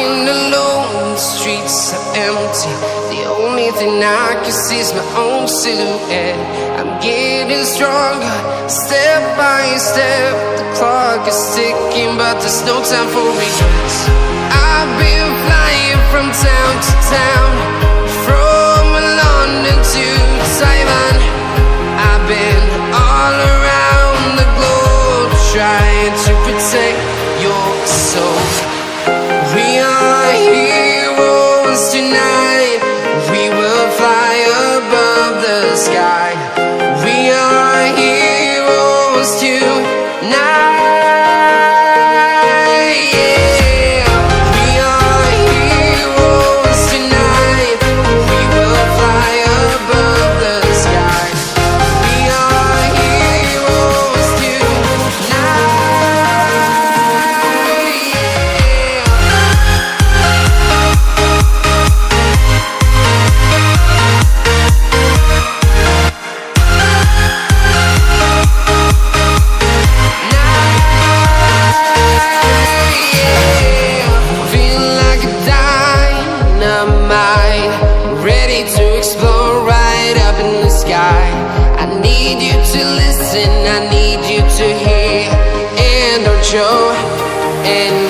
Walking alone, the streets are empty. The only thing I can see is my own silhouette. I'm getting stronger, step by step. The clock is ticking, but there's no time for regrets. I've been flying from town to town, from London to Taiwan. I've been all around the globe, trying to protect your soul. We are heroes tonight. We will fly above the sky. We are heroes tonight. Yeah. We are heroes tonight. We will fly above the sky. We are heroes tonight. Ready to explore right up in the sky. I need you to listen, I need you to hear, and don't show. And